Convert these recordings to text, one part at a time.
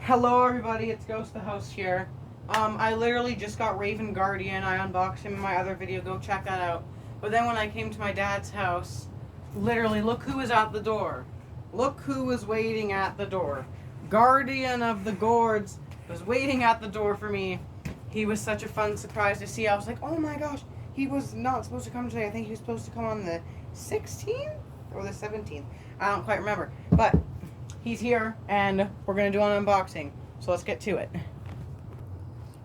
Hello everybody, it's Ghost the Host here. I literally just got Raven Guardian. I unboxed him in my other video, go check that out. But then when I came to my dad's house, literally look who was at the door. Look who was waiting at the door. Guardian of the Gourds was waiting at the door for me. He was such a fun surprise to see. I was like, oh my gosh, he was not supposed to come today. I think he was supposed to come on the 16th or the 17th. I don't quite remember. But he's here, and we're going to do an unboxing. So let's get to it.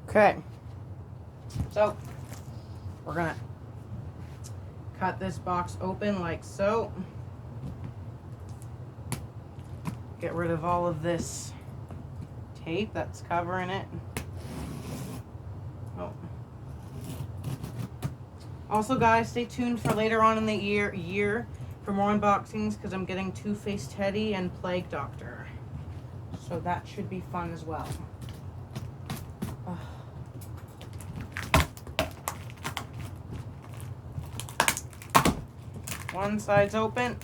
Okay. So, we're going to cut this box open like so. Get rid of all of this tape that's covering it. Oh. Also, guys, stay tuned for later on in the year for more unboxings, because I'm getting Two-Faced Teddy and Plague Doctor. So that should be fun as well. One side's open.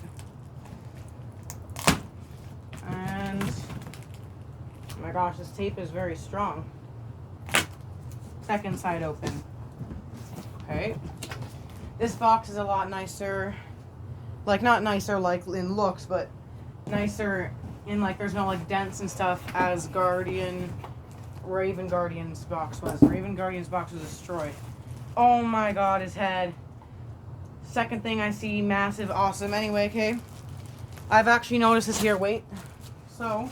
And, oh my gosh, this tape is very strong. Second side open. Okay. This box is a lot nicer. Like, not nicer like in looks, but nicer in like there's no like dents and stuff as Raven Guardian's box was. Raven Guardian's box was destroyed. Oh my god, his head. Second thing I see, massive, awesome. Anyway, okay. I've actually noticed this here. Wait. So,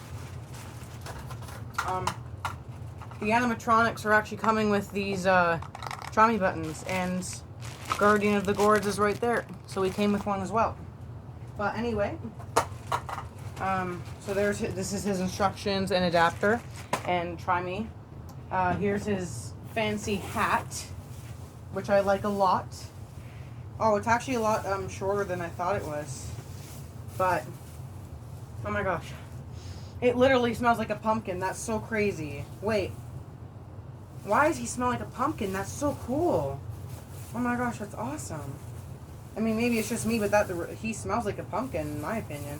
the animatronics are actually coming with these Tommy buttons, and Guardian of the Gourds is right there. So he came with one as well. But anyway, so this is his instructions and adapter, and try me. Here's his fancy hat, which I like a lot. Oh, it's actually a lot shorter than I thought it was. But, oh my gosh. It literally smells like a pumpkin. That's so crazy. Wait. Why does he smell like a pumpkin? That's so cool. Oh my gosh, that's awesome. I mean, maybe it's just me, but he smells like a pumpkin, in my opinion.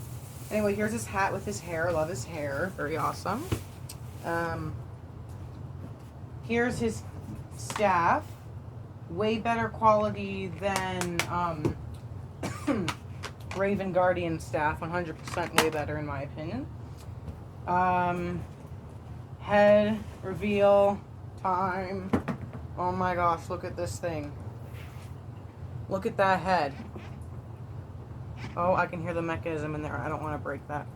Anyway, here's his hat with his hair. I love his hair. Very awesome. Here's his staff. Way better quality than Raven Guardian staff. 100% way better, in my opinion. Head reveal time. Oh my gosh, look at this thing. Look at that head. Oh, I can hear the mechanism in there. I don't want to break that.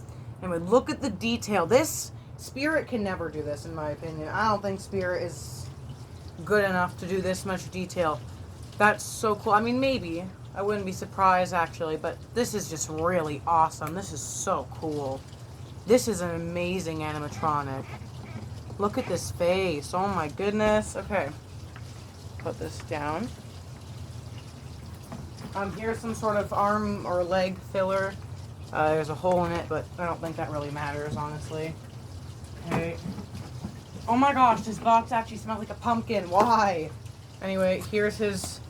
Anyway, look at the detail. This Spirit can never do this, in my opinion. I don't think Spirit is good enough to do this much detail. That's so cool. I mean, maybe. I wouldn't be surprised, actually. But this is just really awesome. This is so cool. This is an amazing animatronic. Look at this face. Oh, my goodness. Okay. Put this down. Here's some sort of arm or leg filler. There's a hole in it, but I don't think that really matters, honestly. Okay. Oh my gosh, this box actually smells like a pumpkin. Why? Anyway, here's his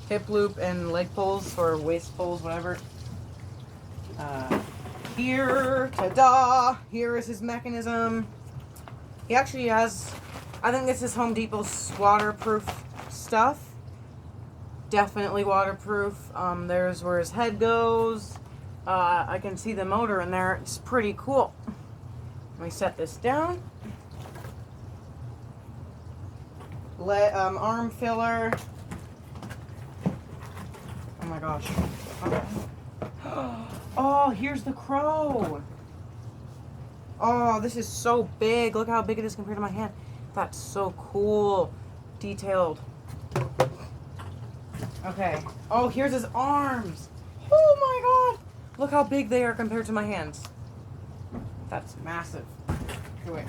hip loop and leg pulls, or waist pulls, whatever. Here, ta-da! Here is his mechanism. He actually has, I think this is Home Depot's waterproof stuff. Definitely waterproof. There's where his head goes. I can see the motor in there. It's pretty cool. Let me set this down. Arm filler. Oh my gosh. Oh, here's the crow. Oh, this is so big. Look how big it is compared to my hand. That's so cool. Detailed. Okay. Oh, here's his arms. Oh my god. Look how big they are compared to my hands. That's massive. Okay, wait.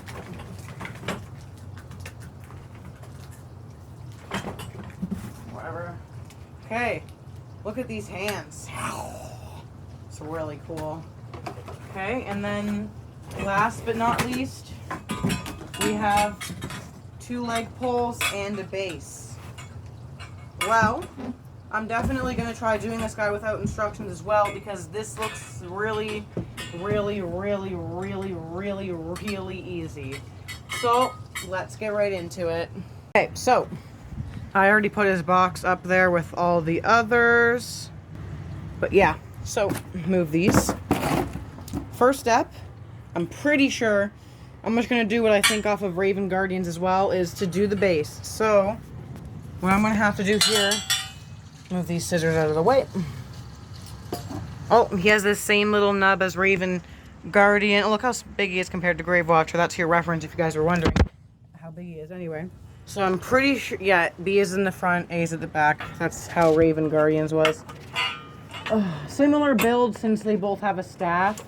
Whatever. Okay. Look at these hands. It's really cool. Okay, and then last but not least, we have 2 leg pulls and a base. Well, I'm definitely going to try doing this guy without instructions as well, because this looks really, really, really, really, really, really easy. So let's get right into it. Okay, so I already put his box up there with all the others. But yeah, so move these. First step, I'm pretty sure I'm just going to do what I think off of Raven Guardians as well, is to do the base. So what I'm going to have to do here, move these scissors out of the way. Oh, he has this same little nub as Raven Guardian. Look how big he is compared to Grave Watcher. That's your reference if you guys were wondering how big he is anyway. So I'm pretty sure, yeah, B is in the front, A is at the back. That's how Raven Guardians was. Similar build since they both have a staff.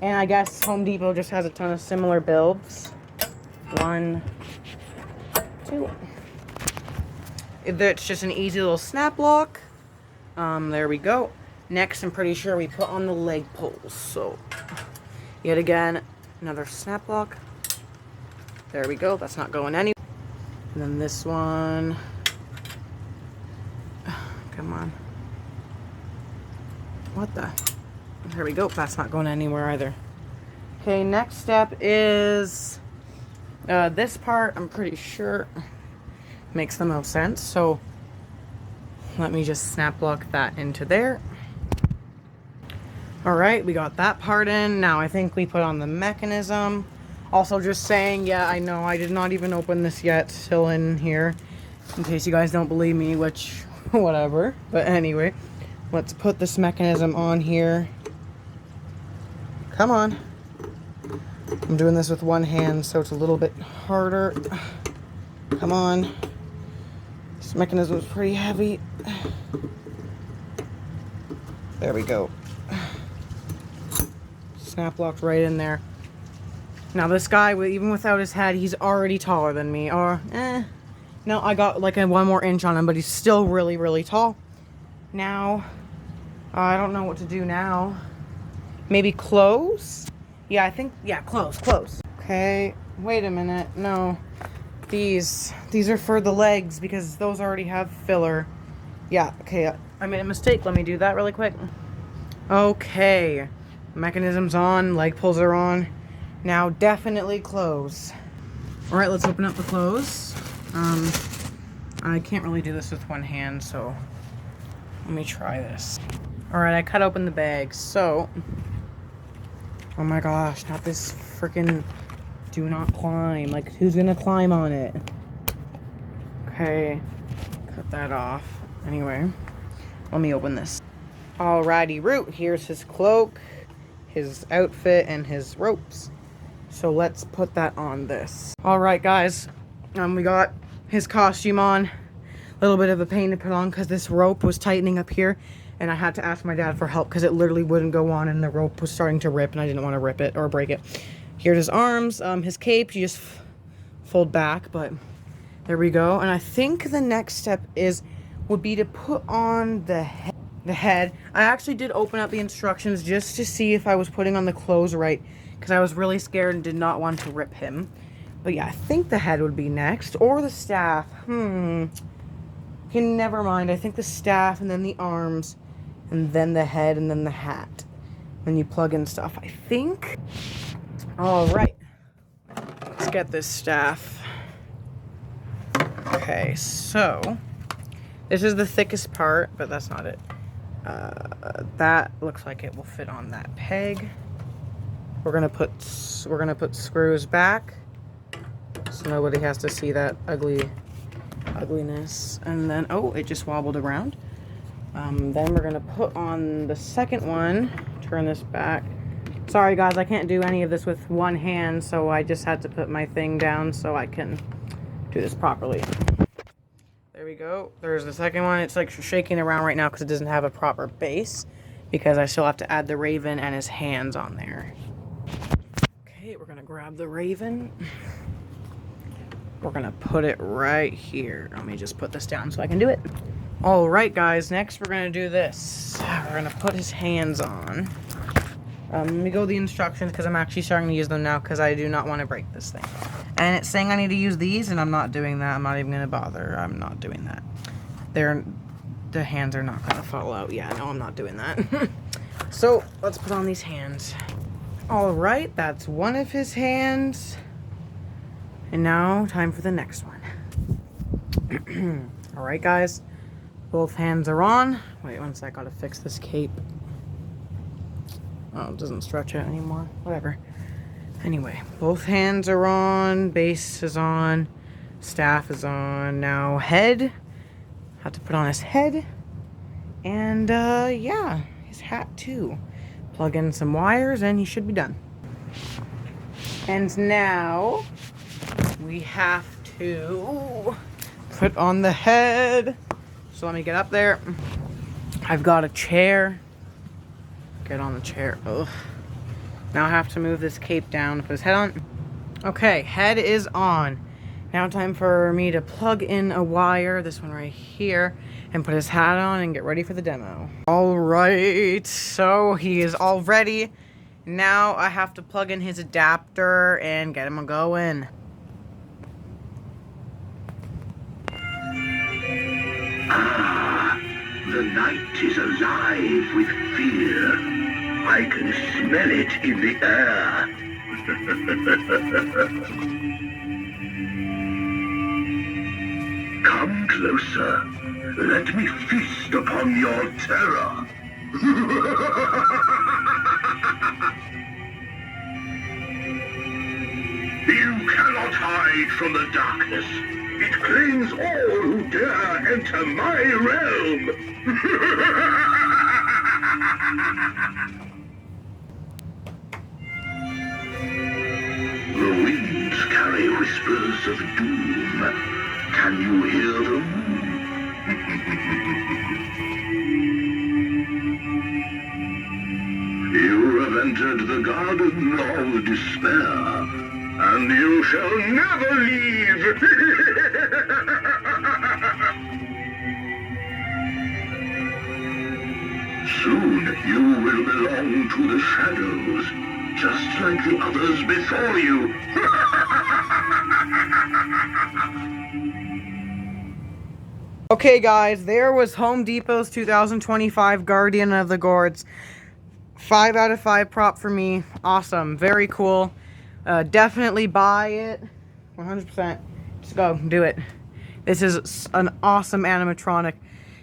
And I guess Home Depot just has a ton of similar builds. 1, 2. It's just an easy little snap lock. There we go. Next, I'm pretty sure we put on the leg pulls. So, yet again, another snap lock. There we go. That's not going anywhere. And then this one. Come on. What the? There we go. That's not going anywhere either. Okay, next step is this part. I'm pretty sure makes the most sense. So let me just snap lock that into there. All right, we got that part in. Now I think we put on the mechanism. Also just saying, yeah, I know I did not even open this yet. Still in here, in case you guys don't believe me, which whatever. But anyway, let's put this mechanism on here. Come on. I'm doing this with one hand, so it's a little bit harder. Come on. This mechanism is pretty heavy. There we go. Snap locked right in there. Now this guy, even without his head, he's already taller than me. Or, no, I got like one more inch on him, but he's still really, really tall. Now, I don't know what to do now. Maybe close? Yeah, I think, yeah, close. Okay, wait a minute. No, these are for the legs because those already have filler. Yeah, okay, I made a mistake. Let me do that really quick. Okay, mechanism's on, leg pulls are on. Now definitely close. All right, let's open up the close. I can't really do this with one hand, so let me try this. All right, I cut open the bag, so, oh my gosh, not this freaking do not climb. Like, who's gonna climb on it? Okay, cut that off. Anyway, let me open this. Alrighty, Root, here's his cloak, his outfit, and his ropes. So let's put that on this. Alright guys, we got his costume on. A little bit of a pain to put on because this rope was tightening up here. And I had to ask my dad for help because it literally wouldn't go on and the rope was starting to rip and I didn't want to rip it or break it. Here's his arms, his cape, you just fold back, but there we go. And I think the next step would be to put on the head. I actually did open up the instructions just to see if I was putting on the clothes right because I was really scared and did not want to rip him. But yeah, I think the head would be next or the staff. Okay, never mind. I think the staff and then the arms. And then the head, and then the hat. Then you plug in stuff, I think. All right. Let's get this staff. Okay, so this is the thickest part, but that's not it. That looks like it will fit on that peg. We're gonna put screws back, so nobody has to see that ugliness. And then, oh, it just wobbled around. Then we're gonna put on the second one, turn this back. Sorry guys, I can't do any of this with one hand, so I just had to put my thing down so I can do this properly. There we go. There's the second one. It's like shaking around right now because it doesn't have a proper base because I still have to add the Raven and his hands on there. Okay, we're gonna grab the Raven. We're gonna put it right here. Let me just put this down so I can do it. All right, guys, next we're gonna do this. We're gonna put his hands on. Let me go the instructions because I'm actually starting to use them now because I do not want to break this thing. And it's saying I need to use these and I'm not doing that. I'm not even gonna bother. I'm not doing that. The hands are not gonna fall out. Yeah, no, I'm not doing that. So let's put on these hands. All right, that's one of his hands. And now, time for the next one. Alright, guys. Both hands are on. Wait one sec, I gotta fix this cape. Oh, it doesn't stretch out anymore. Whatever. Anyway, both hands are on. Base is on. Staff is on. Now, head. Have to put on his head. And, yeah, his hat too. Plug in some wires and he should be done. And now, we have to put on the head. So let me get up there. I've got a chair. Get on the chair. Ugh. Now I have to move this cape down to put his head on. Okay, head is on. Now time for me to plug in a wire, this one right here, and put his hat on and get ready for the demo. All right, so he is all ready. Now I have to plug in his adapter and get him going. Ah, the night is alive with fear. I can smell it in the air. Come closer. Let me feast upon your terror. You cannot hide from the darkness. It claims all who dare enter my realm. The winds carry whispers of doom. Can you hear them? You have entered the garden of despair, and you shall never leave. Soon you will belong to the shadows, just like the others before you. Okay guys, there was Home Depot's 2025 Guardian of the Gourds. 5 out of 5 prop for me. Awesome. Very cool. Definitely buy it. 100%. Just go. Do it. This is an awesome animatronic.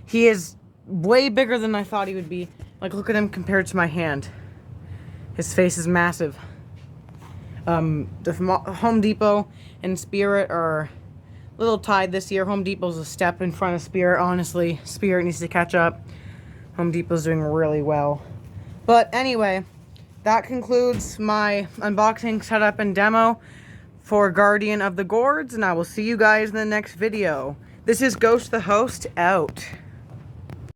He is way bigger than I thought he would be. Like, look at him compared to my hand. His face is massive. The Home Depot and Spirit are a little tied this year. Home Depot's a step in front of Spirit. Honestly, Spirit needs to catch up. Home Depot's doing really well. But anyway, that concludes my unboxing, setup, and demo for Guardian of the Gourds, and I will see you guys in the next video. This is Ghost the Host, out.